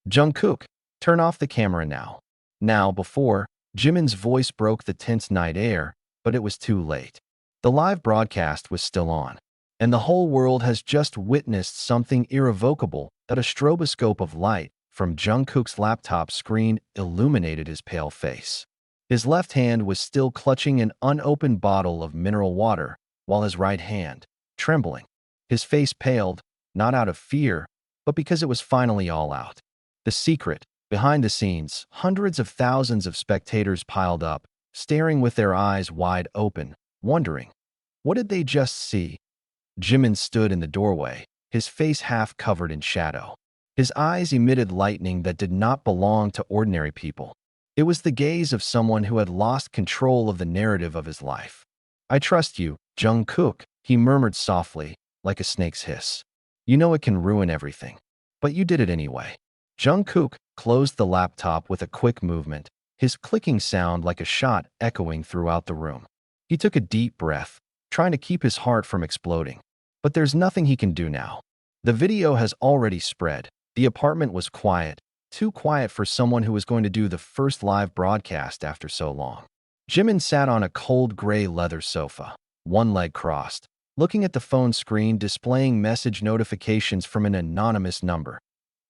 Jungkook, turn off the camera now. Now, before, Jimin's voice broke the tense night air, but it was too late. The live broadcast was still on, and the whole world has just witnessed something irrevocable that a stroboscope of light from Jungkook's laptop screen illuminated his pale face. His left hand was still clutching an unopened bottle of mineral water, while his right hand, trembling. His face paled, not out of fear, but because it was finally all out. The secret, behind the scenes, hundreds of thousands of spectators piled up, staring with their eyes wide open, wondering, what did they just see? Jimin stood in the doorway, his face half covered in shadow. His eyes emitted lightning that did not belong to ordinary people. It was the gaze of someone who had lost control of the narrative of his life. I trust you, Jungkook, he murmured softly, like a snake's hiss. You know it can ruin everything. But you did it anyway. Jungkook closed the laptop with a quick movement, his clicking sound like a shot echoing throughout the room. He took a deep breath, trying to keep his heart from exploding. But there's nothing he can do now. The video has already spread. The apartment was quiet, too quiet for someone who was going to do the first live broadcast after so long. Jimin sat on a cold gray leather sofa, one leg crossed, looking at the phone screen displaying message notifications from an anonymous number.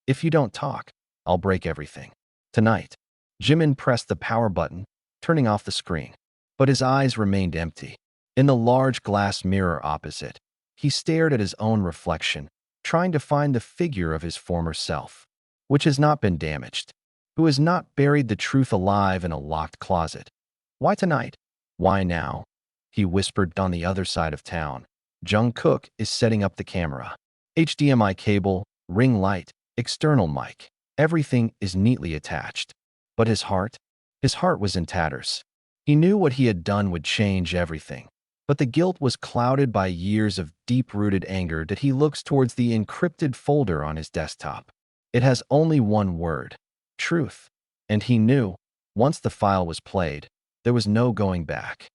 If you don't talk, I'll break everything. Tonight. Jimin pressed the power button, turning off the screen. But his eyes remained empty. In the large glass mirror opposite, he stared at his own reflection, trying to find the figure of his former self, which has not been damaged, who has not buried the truth alive in a locked closet. Why tonight? Why now? He whispered. On the other side of town, Jungkook is setting up the camera. HDMI cable, ring light, external mic. Everything is neatly attached. But his heart was in tatters. He knew what he had done would change everything. But the guilt was clouded by years of deep-rooted anger that he looks towards the encrypted folder on his desktop. It has only one word: truth. And he knew, once the file was played, there was no going back.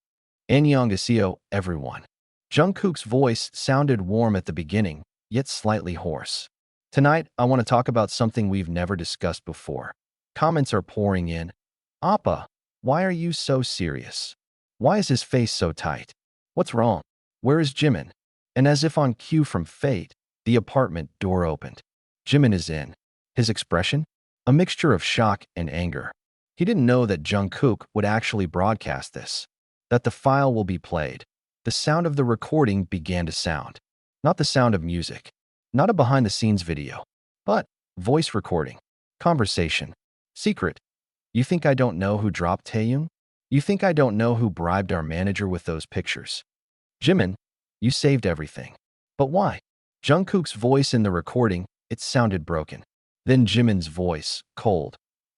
Annyeonghaseyo, everyone. Jungkook's voice sounded warm at the beginning, yet slightly hoarse. Tonight, I want to talk about something we've never discussed before. Comments are pouring in. Appa, why are you so serious? Why is his face so tight? What's wrong? Where is Jimin? And as if on cue from fate, the apartment door opened. Jimin is in. His expression? A mixture of shock and anger. He didn't know that Jungkook would actually broadcast this, that the file will be played. The sound of the recording began to sound. Not the sound of music, not a behind-the-scenes video, but voice recording, conversation, secret. You think I don't know who dropped taehyung? You think I don't know who bribed our manager with those pictures? Jimin, you saved everything. But why? Jungkook's voice in the recording, it sounded broken. Then Jimin's voice, cold.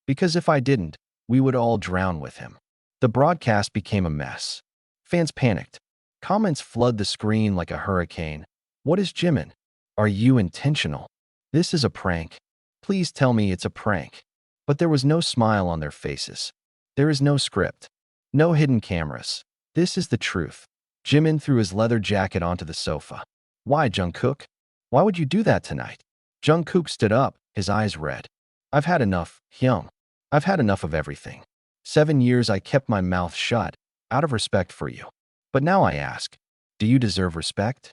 Because if I didn't, we would all drown with him. The broadcast became a mess. Fans panicked. Comments flood the screen like a hurricane. What is Jimin? Are you intentional? This is a prank. Please tell me it's a prank. But there was no smile on their faces. There is no script. No hidden cameras. This is the truth. Jimin threw his leather jacket onto the sofa. Why, Jungkook? Why would you do that tonight? Jungkook stood up, his eyes red. I've had enough, Hyung. I've had enough of everything. 7 years I kept my mouth shut, out of respect for you. But now I ask, do you deserve respect?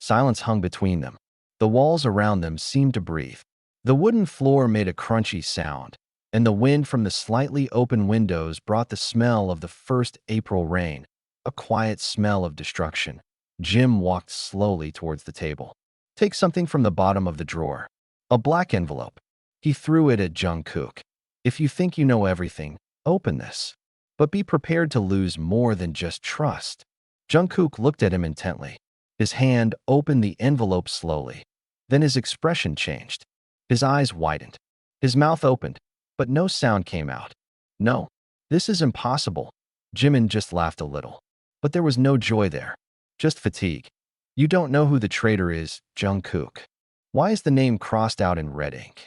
Silence hung between them. The walls around them seemed to breathe. The wooden floor made a crunchy sound, and the wind from the slightly open windows brought the smell of the first April rain, a quiet smell of destruction. Jim walked slowly towards the table. Take something from the bottom of the drawer. A black envelope. He threw it at Jungkook. If you think you know everything, open this. But be prepared to lose more than just trust. Jungkook looked at him intently. His hand opened the envelope slowly. Then his expression changed. His eyes widened. His mouth opened. But no sound came out. No, this is impossible. Jimin just laughed a little. But there was no joy there. Just fatigue. You don't know who the traitor is, Jungkook. Why is the name crossed out in red ink?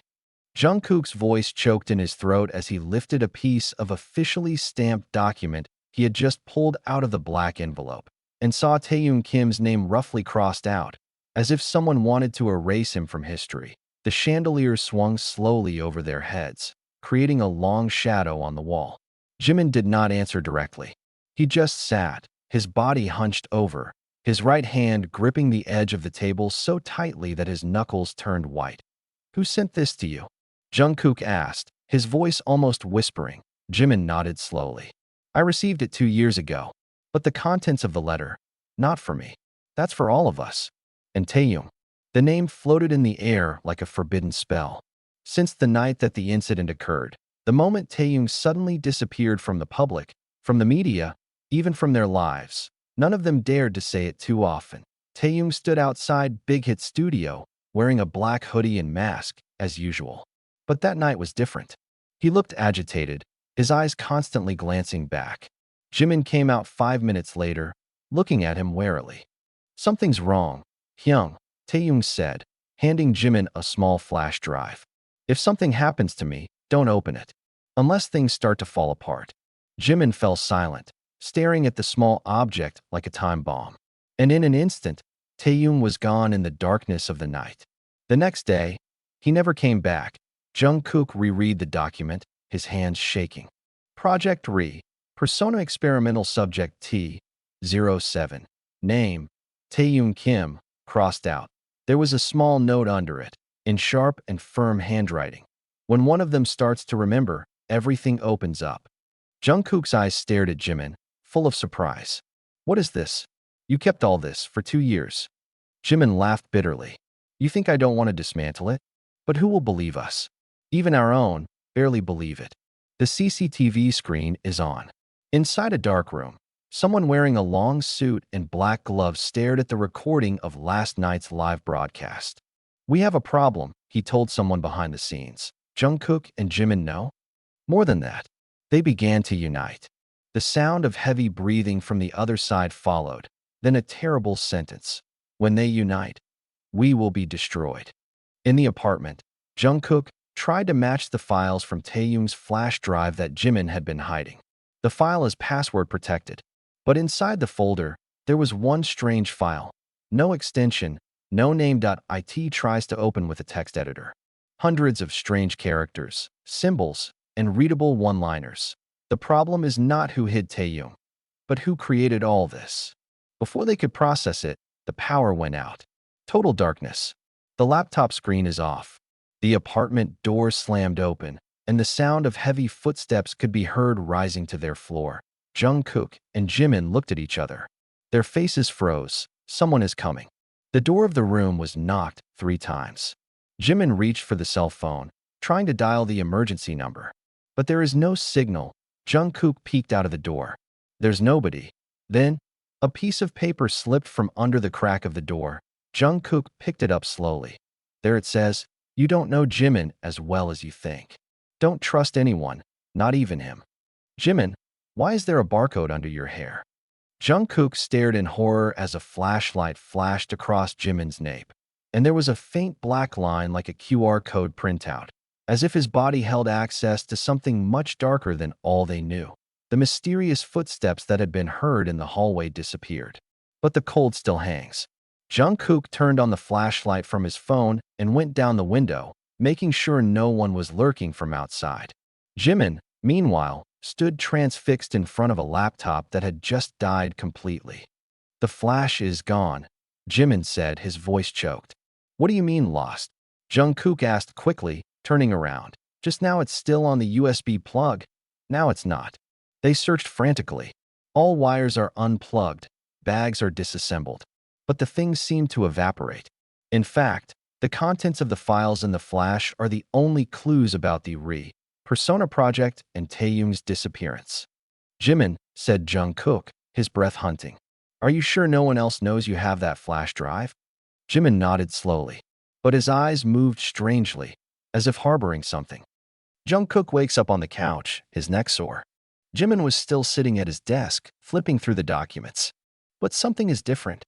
Jungkook's voice choked in his throat as he lifted a piece of officially stamped document he had just pulled out of the black envelope and saw Taehyung Kim's name roughly crossed out, as if someone wanted to erase him from history. The chandelier swung slowly over their heads, creating a long shadow on the wall. Jimin did not answer directly. He just sat, his body hunched over, his right hand gripping the edge of the table so tightly that his knuckles turned white. "Who sent this to you?" Jungkook asked, his voice almost whispering. Jimin nodded slowly. "I received it 2 years ago. But the contents of the letter, not for me. That's for all of us." And Taehyung. The name floated in the air like a forbidden spell. Since the night that the incident occurred, the moment Taehyung suddenly disappeared from the public, from the media, even from their lives, none of them dared to say it too often. Taehyung stood outside Big Hit Studio, wearing a black hoodie and mask, as usual. But that night was different. He looked agitated, his eyes constantly glancing back. Jimin came out 5 minutes later, looking at him warily. "Something's wrong, Hyung," Taehyung said, handing Jimin a small flash drive. "If something happens to me, don't open it. Unless things start to fall apart." Jimin fell silent, staring at the small object like a time bomb. And in an instant, Taehyung was gone in the darkness of the night. The next day, he never came back. Jungkook reread the document, his hands shaking. Project Re. Persona Experimental Subject T07. Name, Taehyung Kim, crossed out. There was a small note under it, in sharp and firm handwriting. "When one of them starts to remember, everything opens up." Jungkook's eyes stared at Jimin, full of surprise. "What is this? You kept all this for 2 years." Jimin laughed bitterly. "You think I don't want to dismantle it? But who will believe us? Even our own barely believe it." The CCTV screen is on. Inside a dark room, someone wearing a long suit and black gloves stared at the recording of last night's live broadcast. "We have a problem," he told someone behind the scenes. Jungkook and Jimin know? More than that, they began to unite. The sound of heavy breathing from the other side followed, then a terrible sentence. "When they unite, we will be destroyed." In the apartment, Jungkook tried to match the files from Taehyung's flash drive that Jimin had been hiding. The file is password protected, but inside the folder, there was one strange file. No extension, no name.it tries to open with a text editor. Hundreds of strange characters, symbols, and readable one-liners. The problem is not who hid Taehyung, but who created all this. Before they could process it, the power went out. Total darkness. The laptop screen is off. The apartment door slammed open, and the sound of heavy footsteps could be heard rising to their floor. Jungkook and Jimin looked at each other. Their faces froze. Someone is coming. The door of the room was knocked 3 times. Jimin reached for the cell phone, trying to dial the emergency number. But there is no signal. Jungkook peeked out of the door. There's nobody. Then, a piece of paper slipped from under the crack of the door. Jungkook picked it up slowly. There it says, "You don't know Jimin as well as you think. Don't trust anyone, not even him." "Jimin, why is there a barcode under your hair?" Jungkook stared in horror as a flashlight flashed across Jimin's nape, and there was a faint black line like a QR code printout, as if his body held access to something much darker than all they knew. The mysterious footsteps that had been heard in the hallway disappeared. But the cold still hangs. Jungkook turned on the flashlight from his phone and went down the window, making sure no one was lurking from outside. Jimin, meanwhile, stood transfixed in front of a laptop that had just died completely. "The flash is gone," Jimin said, his voice choked. "What do you mean lost?" Jungkook asked quickly, turning around. "Just now it's still on the USB plug. Now it's not." They searched frantically. All wires are unplugged, bags are disassembled. But the things seem to evaporate. In fact, the contents of the files in the flash are the only clues about the Persona project and Taehyung's disappearance. "Jimin," said Jungkook, his breath hunting. "Are you sure no one else knows you have that flash drive?" Jimin nodded slowly, but his eyes moved strangely, as if harboring something. Jungkook wakes up on the couch, his neck sore. Jimin was still sitting at his desk, flipping through the documents. But something is different.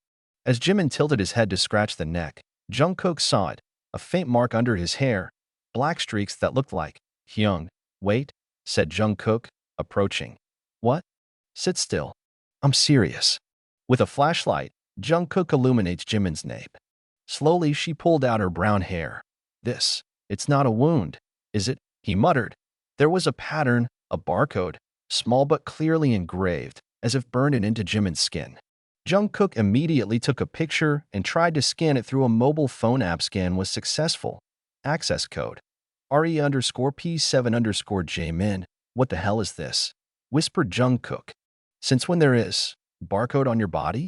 As Jimin tilted his head to scratch the neck, Jungkook saw it, a faint mark under his hair, black streaks that looked like Hyung. "Wait," said Jungkook, approaching. "What?" "Sit still. I'm serious." With a flashlight, Jungkook illuminates Jimin's nape. Slowly, she pulled out her brown hair. This. It's not a wound, is it? He muttered. There was a pattern, a barcode, small but clearly engraved, as if burned into Jimin's skin. Jungkook immediately took a picture and tried to scan it through a mobile phone app. Scan was successful. Access code. RE_P7_Jimin. What the hell is this? Whispered Jungkook. Since when there is barcode on your body?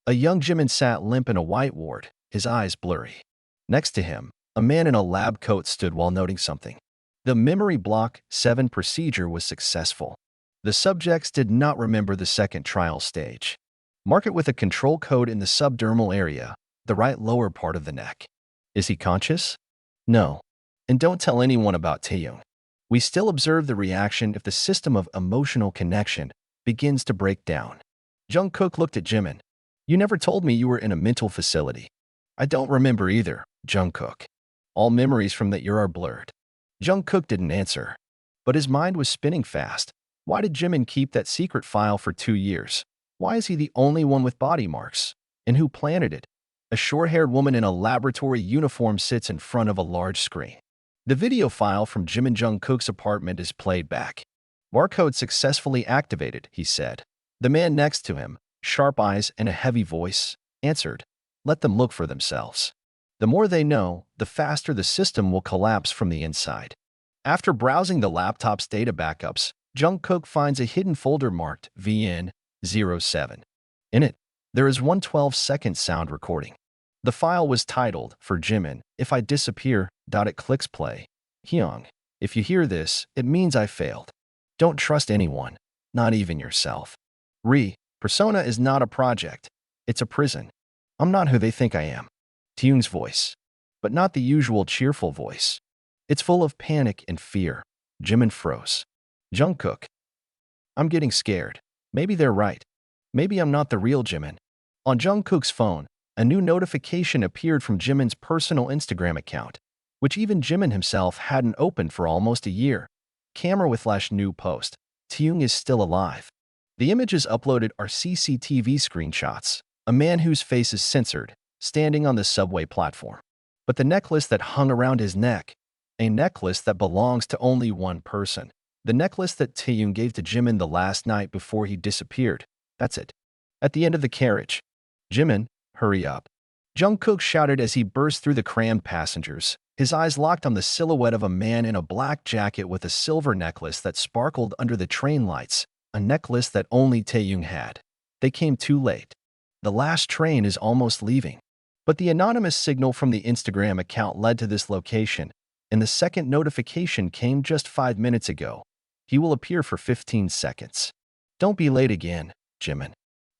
A young Jimin sat limp in a white ward, his eyes blurry. Next to him, a man in a lab coat stood while noting something. The memory block 7 procedure was successful. The subjects did not remember the second trial stage. Mark it with a control code in the subdermal area, the right lower part of the neck. Is he conscious? No. And don't tell anyone about taehyung. We still observe the reaction if the system of emotional connection begins to break down. Jungkook looked at Jimin. You never told me you were in a mental facility. I don't remember either, Jungkook. All memories from that year are blurred. Jungkook didn't answer, but his mind was spinning fast. Why did Jimin keep that secret file for 2 years? Why is he the only one with body marks? And who planted it? A short-haired woman in a laboratory uniform sits in front of a large screen. The video file from Jimin Jungkook's apartment is played back. Barcode successfully activated, he said. The man next to him, sharp eyes and a heavy voice, answered. Let them look for themselves. The more they know, the faster the system will collapse from the inside. After browsing the laptop's data backups, Jungkook finds a hidden folder marked VN07. In it, there is one 12-second sound recording. The file was titled, For Jimin, If I Disappear. It clicks play. Hyung, if you hear this, it means I failed. Don't trust anyone, not even yourself. Persona is not a project. It's a prison. I'm not who they think I am. Taehyung's voice, but not the usual cheerful voice. It's full of panic and fear. Jimin froze. Jungkook. I'm getting scared. Maybe they're right. Maybe I'm not the real Jimin. On Jungkook's phone, a new notification appeared from Jimin's personal Instagram account, which even Jimin himself hadn't opened for almost a year. Camera with flash new post. Taehyung is still alive. The images uploaded are CCTV screenshots. A man whose face is censored, standing on the subway platform. But the necklace that hung around his neck, a necklace that belongs to only one person. The necklace that Taehyung gave to Jimin the last night before he disappeared. That's it. At the end of the carriage. Jimin, hurry up. Jungkook shouted as he burst through the crammed passengers, his eyes locked on the silhouette of a man in a black jacket with a silver necklace that sparkled under the train lights, a necklace that only Taehyung had. They came too late. The last train is almost leaving. But the anonymous signal from the Instagram account led to this location, and the second notification came just 5 minutes ago. He will appear for 15 seconds. Don't be late again, Jimin.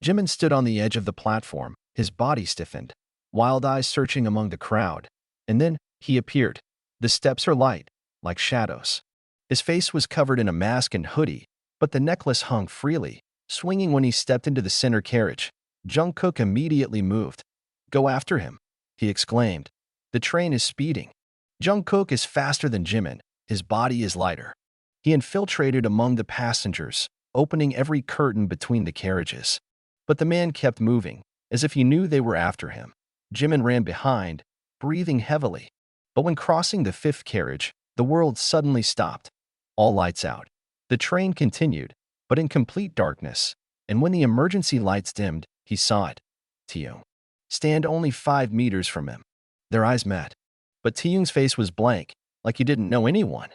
Jimin stood on the edge of the platform, his body stiffened, wild eyes searching among the crowd. And then, he appeared. The steps are light, like shadows. His face was covered in a mask and hoodie, but the necklace hung freely, swinging when he stepped into the center carriage. Jungkook immediately moved. Go after him, he exclaimed. The train is speeding. Jungkook is faster than Jimin. His body is lighter. He infiltrated among the passengers, opening every curtain between the carriages. But the man kept moving, as if he knew they were after him. Jimin ran behind, breathing heavily. But when crossing the 5th carriage, the world suddenly stopped. All lights out. The train continued, but in complete darkness, and when the emergency lights dimmed, he saw it. Taehyung. Stand only 5 meters from him. Their eyes met. But Taehyung's face was blank, like he didn't know anyone.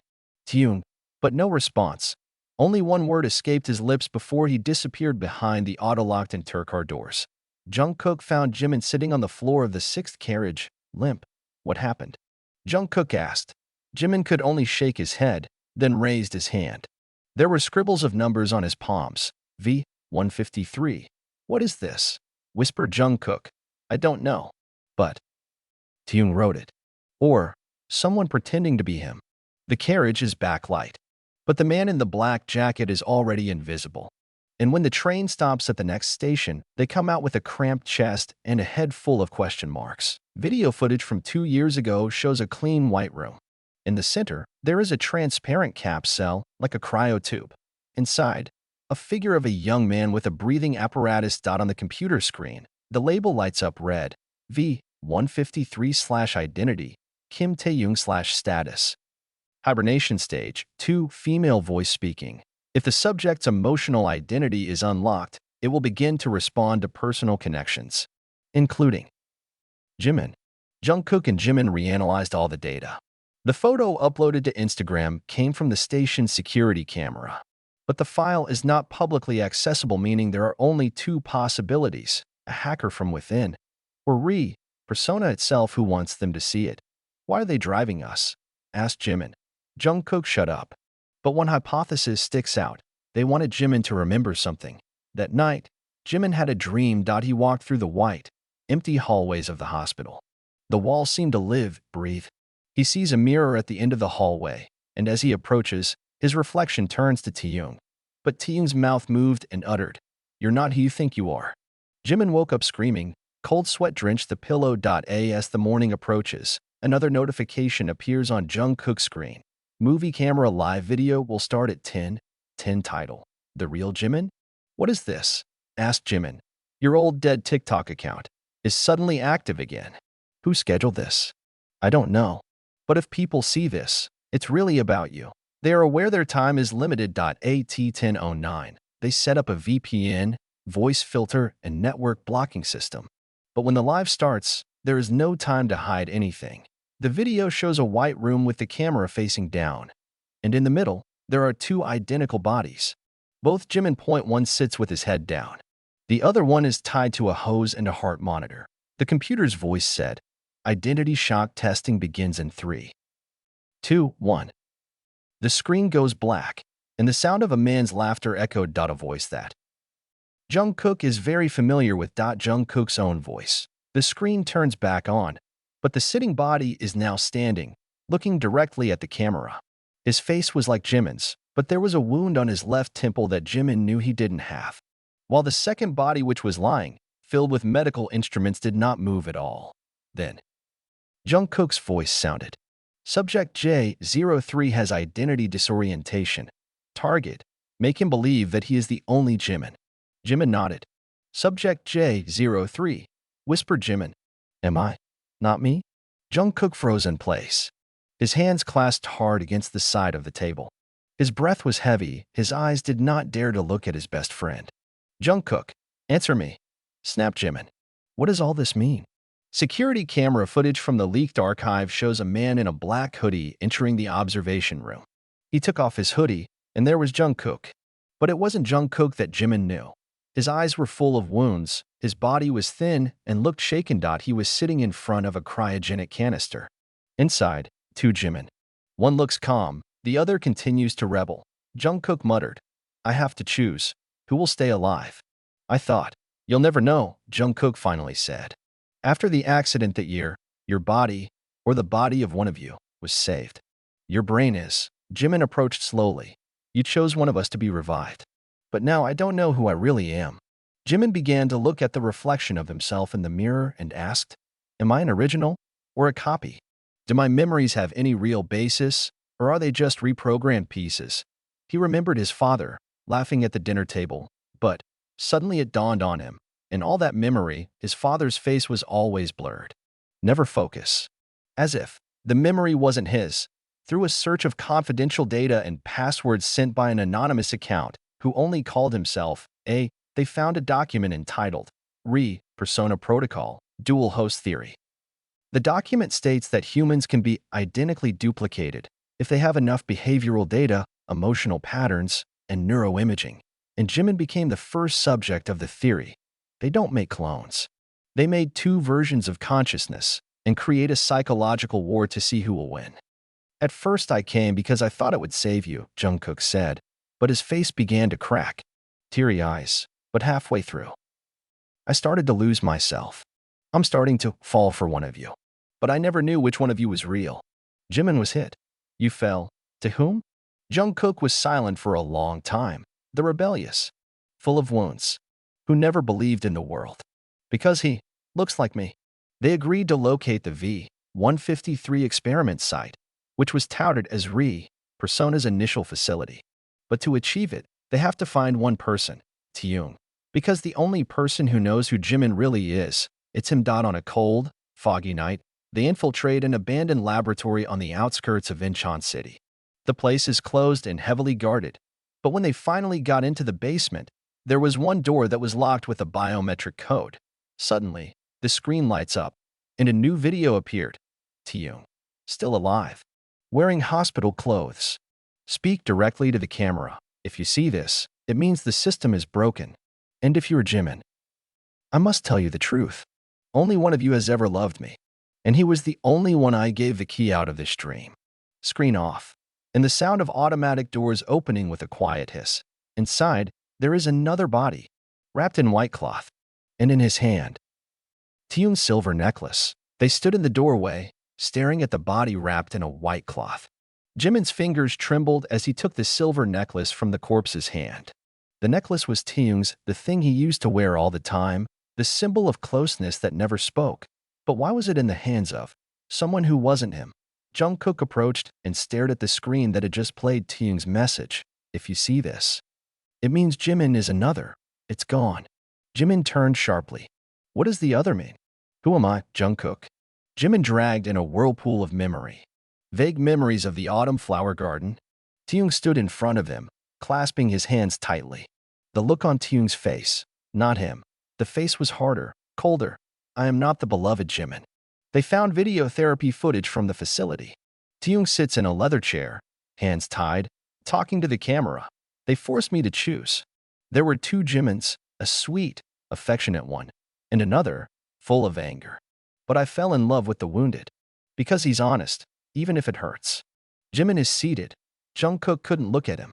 Taehyung, but no response. Only one word escaped his lips before he disappeared behind the auto-locked and turcar doors. Jungkook found Jimin sitting on the floor of the 6th carriage, limp. What happened? Jungkook asked. Jimin could only shake his head, then raised his hand. There were scribbles of numbers on his palms. V153. What is this? Whispered Jungkook. I don't know. But Taehyung wrote it. Or someone pretending to be him. The carriage is backlight. But the man in the black jacket is already invisible. And when the train stops at the next station, they come out with a cramped chest and a head full of question marks. Video footage from 2 years ago shows a clean white room. In the center, there is a transparent cap cell, like a cryotube. Inside, a figure of a young man with a breathing apparatus on the computer screen. The label lights up red. V153/identity. Kim taehyung/status. Hibernation stage. 2. Female voice speaking. If the subject's emotional identity is unlocked, it will begin to respond to personal connections, including Jimin. Jungkook and Jimin reanalyzed all the data. The photo uploaded to Instagram came from the station's security camera. But the file is not publicly accessible, meaning there are only two possibilities: a hacker from within, or persona itself who wants them to see it. Why are they driving us? Asked Jimin. Jungkook shut up. But one hypothesis sticks out. They wanted Jimin to remember something. That night, Jimin had a dream. He walked through the white, empty hallways of the hospital. The walls seemed to live, breathe. He sees a mirror at the end of the hallway, and as he approaches, his reflection turns to Taehyung. But Taehyung's mouth moved and uttered, "You're not who you think you are." Jimin woke up screaming. Cold sweat drenched the pillow. As the morning approaches, another notification appears on Jungkook's screen. Movie camera live video will start at 10:10 title. The real Jimin? What is this? Asked Jimin. Your old dead TikTok account is suddenly active again. Who scheduled this? I don't know. But if people see this, it's really about you. They are aware their time is limited. At 10:09, they set up a VPN, voice filter, and network blocking system. But when the live starts, there is no time to hide anything. The video shows a white room with the camera facing down. And in the middle, there are two identical bodies. Both Jimin. One sits with his head down. The other one is tied to a hose and a heart monitor. The computer's voice said, "Identity shock testing begins in 3, 2, 1. The screen goes black, and the sound of a man's laughter echoed. A voice that Jungkook is very familiar with. Jungkook's own voice. The screen turns back on, but the sitting body is now standing, looking directly at the camera. His face was like Jimin's, but there was a wound on his left temple that Jimin knew he didn't have. While the second body, which was lying, filled with medical instruments, did not move at all. Then, Jungkook's voice sounded. Subject J03 has identity disorientation. Target: make him believe that he is the only Jimin. Jimin nodded. Subject J03 whispered Jimin. Am I? Not me? Jungkook froze in place. His hands clasped hard against the side of the table. His breath was heavy. His eyes did not dare to look at his best friend. Jungkook, answer me, snapped Jimin. What does all this mean? Security camera footage from the leaked archive shows a man in a black hoodie entering the observation room. He took off his hoodie, and there was Jungkook. But it wasn't Jungkook that Jimin knew. His eyes were full of wounds, his body was thin and looked shaken. He was sitting in front of a cryogenic canister. Inside, two Jimin. One looks calm, the other continues to rebel. Jungkook muttered, I have to choose. Who will stay alive? I thought. You'll never know, Jungkook finally said. After the accident that year, your body, or the body of one of you, was saved. Your brain is. Jimin approached slowly. You chose one of us to be revived. But now I don't know who I really am. Jimin began to look at the reflection of himself in the mirror and asked, Am I an original or a copy? Do my memories have any real basis, or are they just reprogrammed pieces? He remembered his father, laughing at the dinner table, but suddenly it dawned on him. In all that memory, his father's face was always blurred. Never focus. As if the memory wasn't his. Through a search of confidential data and passwords sent by an anonymous account who only called himself A, they found a document entitled Persona Protocol, Dual Host Theory. The document states that humans can be identically duplicated if they have enough behavioral data, emotional patterns, and neuroimaging. And Jimin became the first subject of the theory. They don't make clones. They made two versions of consciousness and create a psychological war to see who will win. At first I came because I thought it would save you, Jungkook said, but his face began to crack. Teary eyes, but halfway through, I started to lose myself. I'm starting to fall for one of you. But I never knew which one of you was real. Jimin was hit. You fell. To whom? Jungkook was silent for a long time. The rebellious, full of wounds, who never believed in the world. Because he looks like me. They agreed to locate the V-153 experiment site, which was touted as Persona's initial facility. But to achieve it, they have to find one person, Taehyung. Because the only person who knows who Jimin really is, it's him. On a cold, foggy night, They infiltrate an abandoned laboratory on the outskirts of Incheon City. The place is closed and heavily guarded, but when they finally got into the basement, there was one door that was locked with a biometric code. Suddenly, the screen lights up, and a new video appeared. Taehyung, still alive, wearing hospital clothes. Speak directly to the camera. If you see this, it means the system is broken. And if you're Jimin, I must tell you the truth. Only one of you has ever loved me, and he was the only one I gave the key out of this dream. Screen off, and the sound of automatic doors opening with a quiet hiss. Inside, there is another body, wrapped in white cloth, and in his hand, Taehyung's silver necklace. They stood in the doorway, staring at the body wrapped in a white cloth. Jimin's fingers trembled as he took the silver necklace from the corpse's hand. The necklace was Taehyung's, the thing he used to wear all the time, the symbol of closeness that never spoke. But why was it in the hands of someone who wasn't him? Jungkook approached and stared at the screen that had just played Taehyung's message. If you see this, it means Jimin is another. It's gone. Jimin turned sharply. What does the other mean? Who am I, Jungkook? Jimin dragged in a whirlpool of memory. Vague memories of the autumn flower garden. Taehyung stood in front of him, clasping his hands tightly. The look on Taehyung's face, not him. The face was harder, colder. I am not the beloved Jimin. They found video therapy footage from the facility. Taehyung sits in a leather chair, hands tied, talking to the camera. They forced me to choose. There were two Jimins, a sweet, affectionate one, and another, full of anger. But I fell in love with the wounded. Because he's honest, even if it hurts. Jimin is seated. Jungkook couldn't look at him.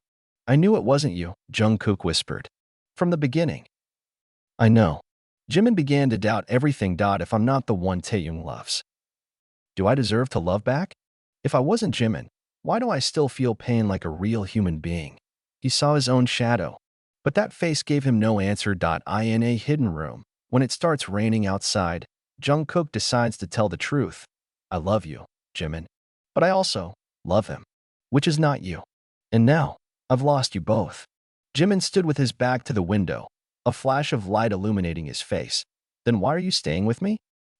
I knew it wasn't you, Jungkook whispered. From the beginning. I know. Jimin began to doubt everything. If I'm not the one Taehyung loves, do I deserve to love back? If I wasn't Jimin, why do I still feel pain like a real human being? He saw his own shadow. But that face gave him no answer. In a hidden room, when it starts raining outside, Jungkook decides to tell the truth. I love you, Jimin. But I also love him, which is not you. And now, I've lost you both. Jimin stood with his back to the window, a flash of light illuminating his face. Then why are you staying with me?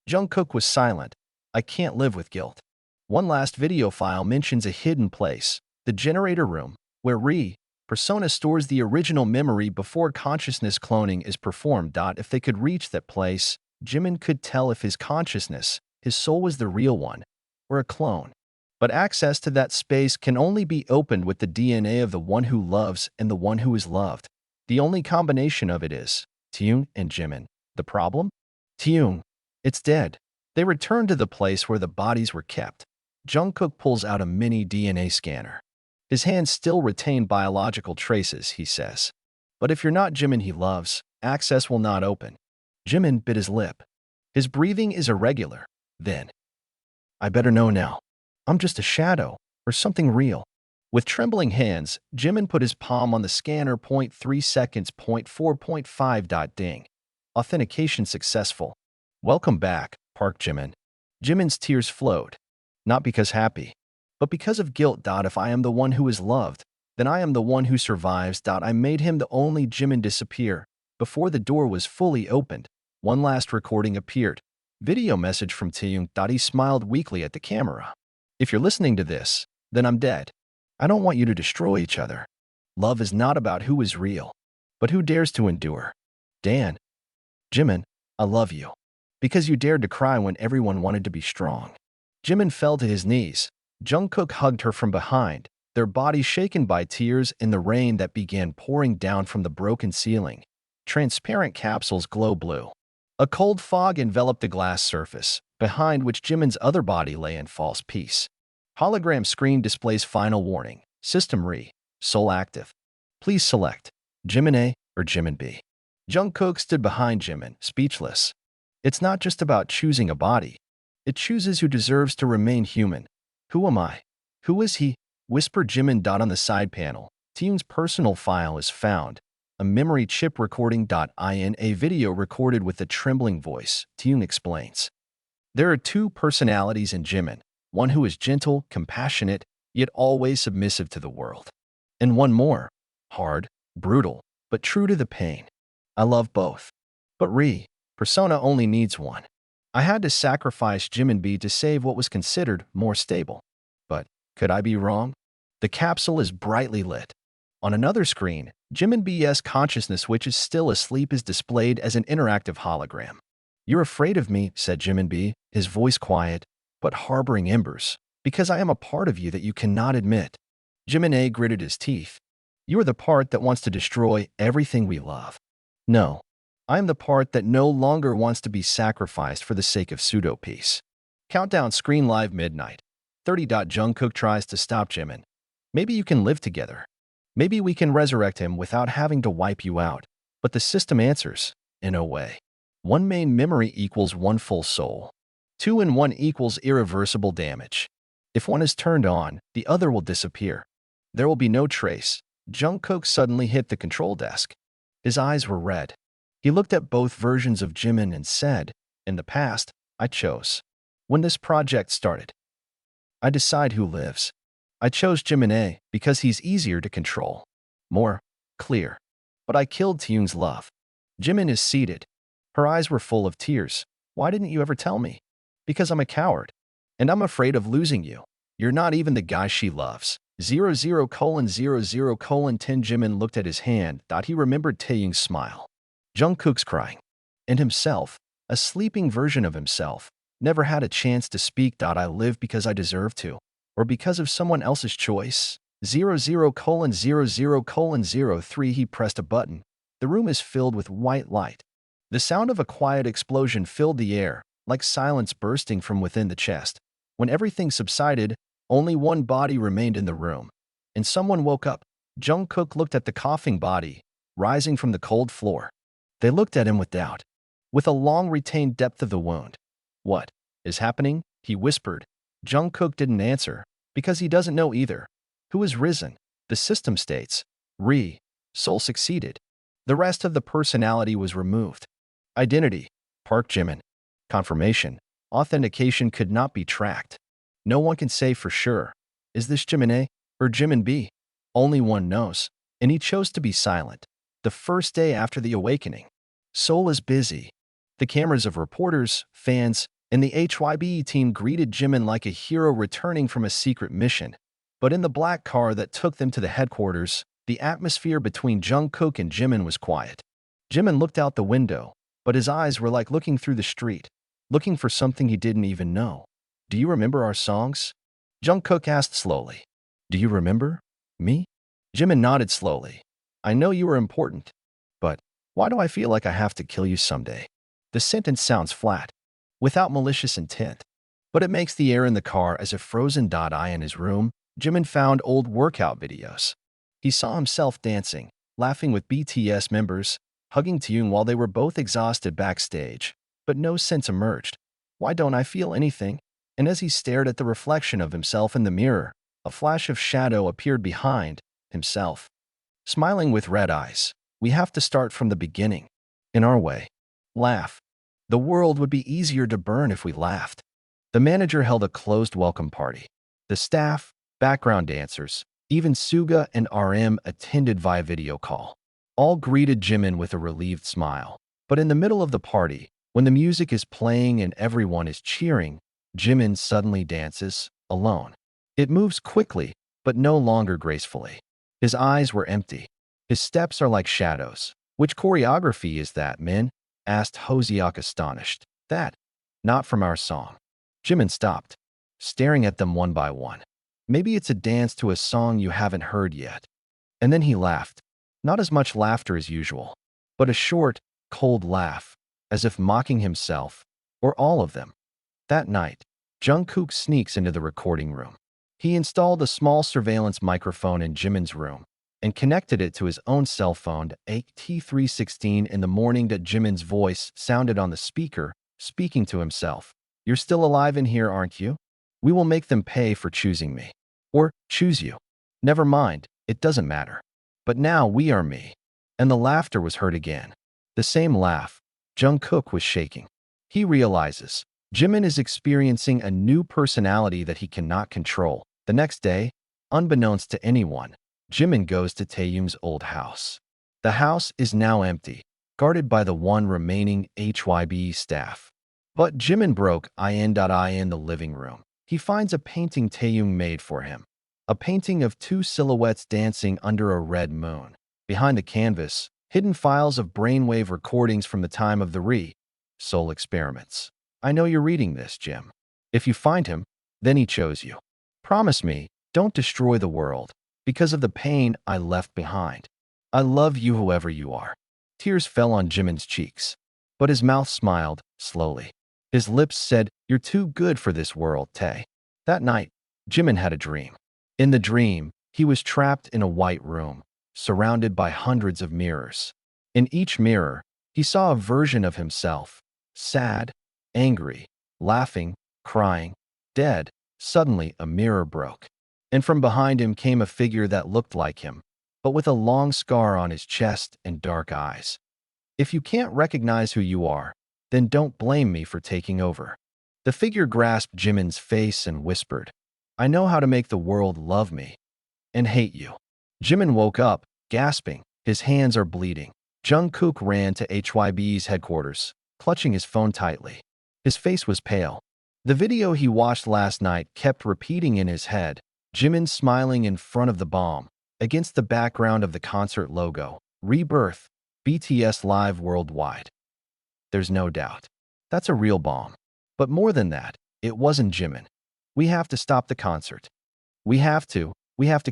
Jungkook was silent. I can't live with guilt. One last video file mentions a hidden place, the generator room, where persona stores the original memory before consciousness cloning is performed. If they could reach that place, Jimin could tell if his consciousness, his soul was the real one, or a clone. But access to that space can only be opened with the DNA of the one who loves and the one who is loved. The only combination of it is Taehyung and Jimin. The problem? Taehyung. It's dead. They return to the place where the bodies were kept. Jungkook pulls out a mini DNA scanner. His hands still retain biological traces, he says. But if you're not Jimin he loves, access will not open. Jimin bit his lip. His breathing is irregular. Then, I better know now. I'm just a shadow, or something real. With trembling hands, Jimin put his palm on the scanner. 0.3 seconds. 4.5. Ding. Authentication successful. Welcome back, Park Jimin. Jimin's tears flowed. Not because happy, but because of guilt. If I am the one who is loved, then I am the one who survives. I made him the only. Jimin disappear. Before the door was fully opened, one last recording appeared. Video message from Taehyung. He smiled weakly at the camera. If you're listening to this, then I'm dead. I don't want you to destroy each other. Love is not about who is real, but who dares to endure. Dan. Jimin, I love you. Because you dared to cry when everyone wanted to be strong. Jimin fell to his knees. Jungkook hugged her from behind, their bodies shaken by tears in the rain that began pouring down from the broken ceiling. Transparent capsules glow blue. A cold fog enveloped the glass surface, behind which Jimin's other body lay in false peace. Hologram screen displays final warning. System soul active. Please select Jimin A or Jimin B. Jungkook stood behind Jimin, speechless. It's not just about choosing a body. It chooses who deserves to remain human. Who am I? Who is he? Whispered Jimin. On the side panel, Taehyung's personal file is found. A memory chip recording. In a video recorded with a trembling voice, Taehyung explains. There are two personalities in Jimin, one who is gentle, compassionate, yet always submissive to the world. And one more, hard, brutal, but true to the pain. I love both. But persona only needs one. I had to sacrifice Jimin to save what was considered more stable. But could I be wrong? The capsule is brightly lit. On another screen, Jimin's consciousness, which is still asleep, is displayed as an interactive hologram. "You're afraid of me," said Jimin, his voice quiet, but harboring embers, "because I am a part of you that you cannot admit." Jimin gritted his teeth. "You are the part that wants to destroy everything we love." "No. I am the part that no longer wants to be sacrificed for the sake of pseudo-peace." Countdown screen live midnight. 30. Jungkook tries to stop Jimin. "Maybe you can live together. Maybe we can resurrect him without having to wipe you out." But the system answers, in a way. One main memory equals one full soul. 2 in 1 equals irreversible damage. If one is turned on, the other will disappear. There will be no trace. Jungkook suddenly hit the control desk. His eyes were red. He looked at both versions of Jimin and said, "In the past, I chose. When this project started, I decide who lives. I chose Jimin because he's easier to control. More clear. But I killed Taehyung's love." Jimin is seated. Her eyes were full of tears. "Why didn't you ever tell me?" "Because I'm a coward. And I'm afraid of losing you. You're not even the guy she loves." 00:00:10 Jimin looked at his hand, thought he remembered Taehyung's smile. Jungkook's crying. And himself, a sleeping version of himself, never had a chance to speak. "I live because I deserve to. Or because of someone else's choice." 00:00:03 He pressed a button. The room is filled with white light. The sound of a quiet explosion filled the air, like silence bursting from within the chest. When everything subsided, only one body remained in the room. And someone woke up. Jungkook looked at the coughing body, rising from the cold floor. They looked at him with doubt, with a long retained depth of the wound. "What is happening?" he whispered. Jungkook didn't answer, because he doesn't know either. Who is risen? The system states. Soul succeeded. The rest of the personality was removed. Identity. Park Jimin. Confirmation. Authentication could not be tracked. No one can say for sure. Is this Jimin or Jimin? Only one knows. And he chose to be silent. The first day after the awakening. Seoul is busy. The cameras of reporters, fans, and the HYBE team greeted Jimin like a hero returning from a secret mission. But in the black car that took them to the headquarters, the atmosphere between Jungkook and Jimin was quiet. Jimin looked out the window, but his eyes were like looking through the street, looking for something he didn't even know. "Do you remember our songs?" Jungkook asked slowly. "Do you remember me?" Jimin nodded slowly. "I know you were important. But why do I feel like I have to kill you someday?" The sentence sounds flat, without malicious intent. But it makes the air in the car as if frozen. In his room, Jimin found old workout videos. He saw himself dancing, laughing with BTS members, hugging Taehyung while they were both exhausted backstage. But no sense emerged. "Why don't I feel anything?" And as he stared at the reflection of himself in the mirror, a flash of shadow appeared behind himself, smiling with red eyes. "We have to start from the beginning. In our way. Laugh. The world would be easier to burn if we laughed." The manager held a closed welcome party. The staff, background dancers, even Suga and RM attended via video call. All greeted Jimin with a relieved smile. But in the middle of the party, when the music is playing and everyone is cheering, Jimin suddenly dances, alone. It moves quickly, but no longer gracefully. His eyes were empty. His steps are like shadows. "Which choreography is that, Min?" asked Hoseok astonished. "That. Not from our song." Jimin stopped, staring at them one by one. "Maybe it's a dance to a song you haven't heard yet." And then he laughed. Not as much laughter as usual, but a short, cold laugh, as if mocking himself, or all of them. That night, Jungkook sneaks into the recording room. He installed a small surveillance microphone in Jimin's room and connected it to his own cell phone at 3:16 in the morning. That Jimin's voice sounded on the speaker, speaking to himself. "You're still alive in here, aren't you? We will make them pay for choosing me. Or choose you. Never mind, it doesn't matter. But now we are me." And the laughter was heard again. The same laugh. Jungkook was shaking. He realizes Jimin is experiencing a new personality that he cannot control. The next day, unbeknownst to anyone, Jimin goes to Taehyung's old house. The house is now empty, guarded by the one remaining HYBE staff. But Jimin broke in the living room. He finds a painting Taehyung made for him. A painting of two silhouettes dancing under a red moon. Behind the canvas, hidden files of brainwave recordings from the time of the soul experiments. I know you're reading this, Jim. If you find him, then he chose you. Promise me, don't destroy the world because of the pain I left behind. I love you whoever you are. Tears fell on Jimin's cheeks, but his mouth smiled slowly. His lips said, "You're too good for this world, Tae." That night, Jimin had a dream. In the dream, he was trapped in a white room, surrounded by hundreds of mirrors. In each mirror, he saw a version of himself, sad, angry, laughing, crying, dead. Suddenly, a mirror broke, and from behind him came a figure that looked like him, but with a long scar on his chest and dark eyes. If you can't recognize who you are, then don't blame me for taking over. The figure grasped Jimin's face and whispered, "I know how to make the world love me and hate you." Jimin woke up, gasping. His hands are bleeding. Jungkook ran to HYB's headquarters, clutching his phone tightly. His face was pale. The video he watched last night kept repeating in his head, Jimin smiling in front of the bomb, against the background of the concert logo, Rebirth, BTS Live Worldwide. There's no doubt. That's a real bomb. But more than that, it wasn't Jimin. We have to stop the concert. We have to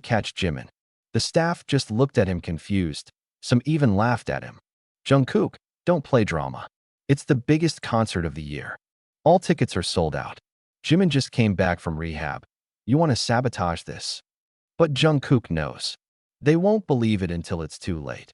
catch Jimin. The staff just looked at him confused. Some even laughed at him. Jungkook, don't play drama. It's the biggest concert of the year. All tickets are sold out. Jimin just came back from rehab. You want to sabotage this? But Jungkook knows. They won't believe it until it's too late.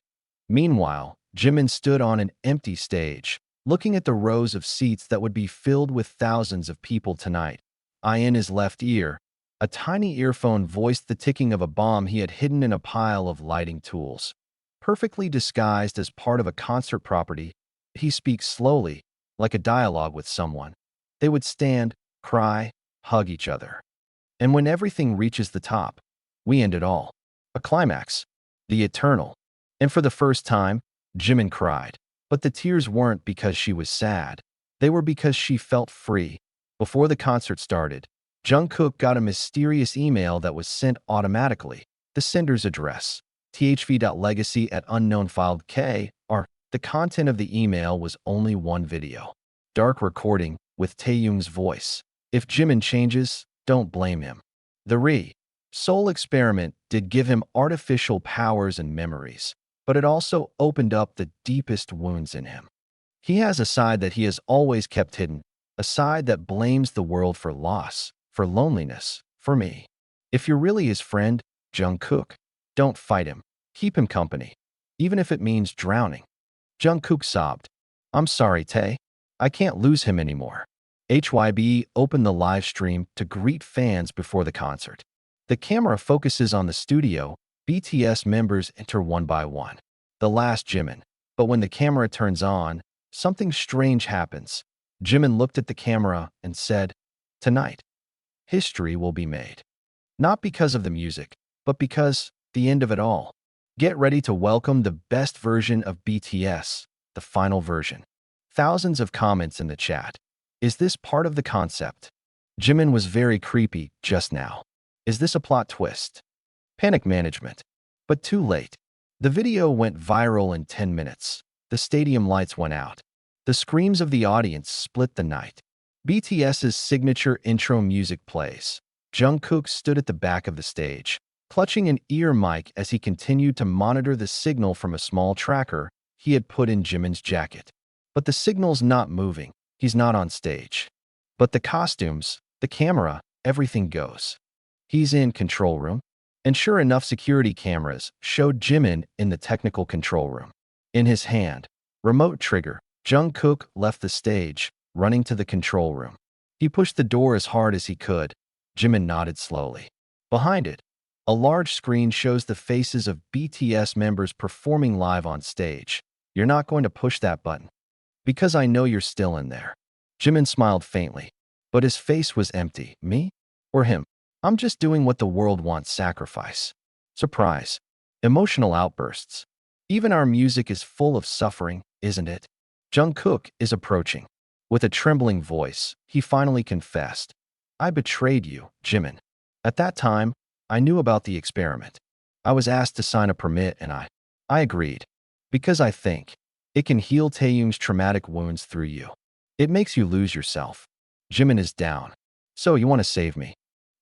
Meanwhile, Jimin stood on an empty stage, looking at the rows of seats that would be filled with thousands of people tonight. In his left ear, a tiny earphone voiced the ticking of a bomb he had hidden in a pile of lighting tools. Perfectly disguised as part of a concert property, he speaks slowly, like a dialogue with someone. They would stand, cry, hug each other. And when everything reaches the top, we end it all. A climax. The eternal. And for the first time, Jimin cried. But the tears weren't because she was sad. They were because she felt free. Before the concert started, Jungkook got a mysterious email that was sent automatically. The sender's address, thv.legacy@unknown-filed-k. The content of the email was only one video. Dark recording with Taehyung's voice. If Jimin changes, don't blame him. The soul experiment did give him artificial powers and memories, but it also opened up the deepest wounds in him. He has a side that he has always kept hidden, a side that blames the world for loss, for loneliness, for me. If you're really his friend, Jungkook, don't fight him. Keep him company, even if it means drowning. Jungkook sobbed. I'm sorry, Tae. I can't lose him anymore. HYB opened the live stream to greet fans before the concert. The camera focuses on the studio. BTS members enter one by one. The last Jimin. But when the camera turns on, something strange happens. Jimin looked at the camera and said, "Tonight, history will be made. Not because of the music, but because the end of it all. Get ready to welcome the best version of BTS, the final version." Thousands of comments in the chat. Is this part of the concept? Jimin was very creepy just now. Is this a plot twist? Panic management. But too late. The video went viral in 10 minutes. The stadium lights went out. The screams of the audience split the night. BTS's signature intro music plays. Jungkook stood at the back of the stage, clutching an ear mic as he continued to monitor the signal from a small tracker he had put in Jimin's jacket. But the signal's not moving. He's not on stage. But the costumes, the camera, everything goes. He's in control room. And sure enough, security cameras showed Jimin in the technical control room. In his hand, remote trigger, Jungkook left the stage, running to the control room. He pushed the door as hard as he could. Jimin nodded slowly. Behind it, a large screen shows the faces of BTS members performing live on stage. You're not going to push that button. Because I know you're still in there. Jimin smiled faintly, but his face was empty. Me? Or him? I'm just doing what the world wants. Sacrifice. Surprise. Emotional outbursts. Even our music is full of suffering, isn't it? Jungkook is approaching. With a trembling voice, he finally confessed, "I betrayed you, Jimin. At that time, I knew about the experiment. I was asked to sign a permit and I agreed. Because I think it can heal Taehyung's traumatic wounds through you. It makes you lose yourself. Jimin is down. So you want to save me?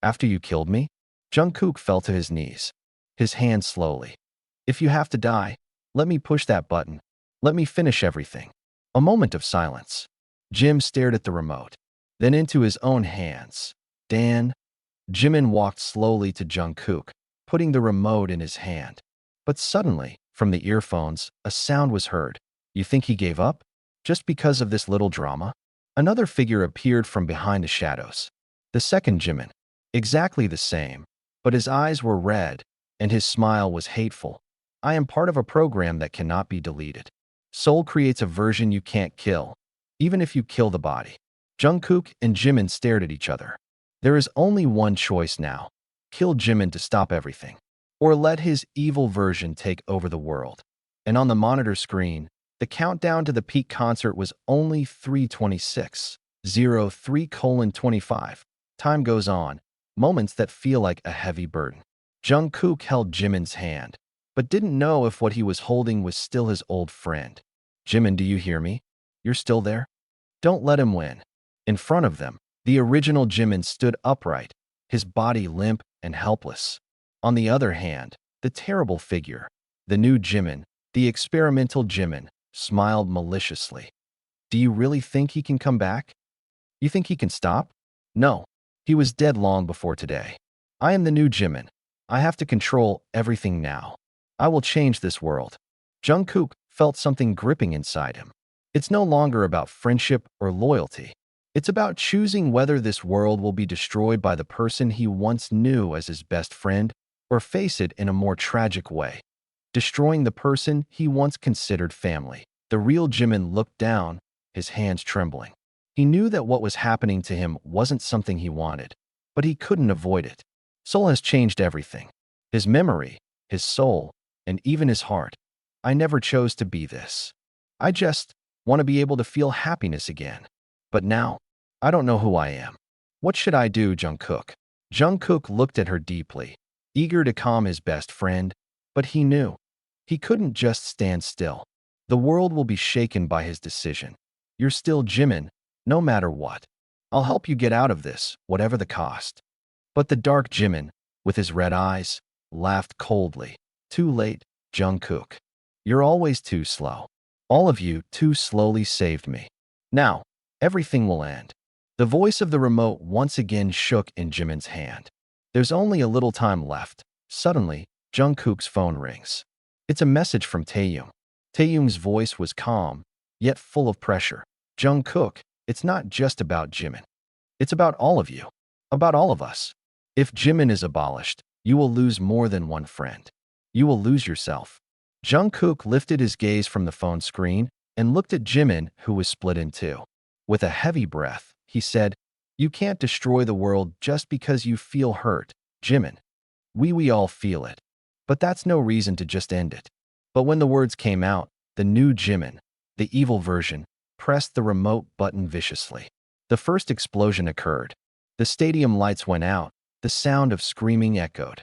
After you killed me?" Jungkook fell to his knees, his hands slowly. "If you have to die, let me push that button. Let me finish everything." A moment of silence. Jim stared at the remote, then into his own hands. "Dan." Jimin walked slowly to Jungkook, putting the remote in his hand. But suddenly, from the earphones, a sound was heard. "You think he gave up? Just because of this little drama?" Another figure appeared from behind the shadows. The second Jimin. Exactly the same, but his eyes were red, and his smile was hateful. "I am part of a program that cannot be deleted. Soul creates a version you can't kill, even if you kill the body." Jungkook and Jimin stared at each other. There is only one choice now. Kill Jimin to stop everything, or let his evil version take over the world. And on the monitor screen, the countdown to the peak concert was only 3:26:03:25. Time goes on, moments that feel like a heavy burden. Jungkook held Jimin's hand, but didn't know if what he was holding was still his old friend. "Jimin, do you hear me? You're still there? Don't let him win." In front of them, the original Jimin stood upright, his body limp and helpless. On the other hand, the terrible figure, the new Jimin, the experimental Jimin, smiled maliciously. "Do you really think he can come back? You think he can stop? No, he was dead long before today. I am the new Jimin. I have to control everything now. I will change this world." Jungkook felt something gripping inside him. It's no longer about friendship or loyalty. It's about choosing whether this world will be destroyed by the person he once knew as his best friend, or face it in a more tragic way, destroying the person he once considered family. The real Jimin looked down, his hands trembling. He knew that what was happening to him wasn't something he wanted, but he couldn't avoid it. Soul has changed everything. His memory, his soul, and even his heart. "I never chose to be this. I just want to be able to feel happiness again. But now, I don't know who I am. What should I do, Jungkook?" Jungkook looked at her deeply, eager to calm his best friend, but he knew he couldn't just stand still. The world will be shaken by his decision. "You're still Jimin, no matter what. I'll help you get out of this, whatever the cost." But the dark Jimin, with his red eyes, laughed coldly. "Too late, Jungkook. You're always too slow. All of you too slowly saved me. Now, everything will end." The voice of the remote once again shook in Jimin's hand. There's only a little time left. Suddenly, Jungkook's phone rings. It's a message from Taehyung. Taehyung's voice was calm, yet full of pressure. "Jungkook, it's not just about Jimin. It's about all of you. About all of us. If Jimin is abolished, you will lose more than one friend. You will lose yourself." Jungkook lifted his gaze from the phone screen and looked at Jimin, who was split in two. With a heavy breath, he said, "You can't destroy the world just because you feel hurt, Jimin. We all feel it. But that's no reason to just end it." But when the words came out, the new Jimin, the evil version, pressed the remote button viciously. The first explosion occurred. The stadium lights went out. The sound of screaming echoed.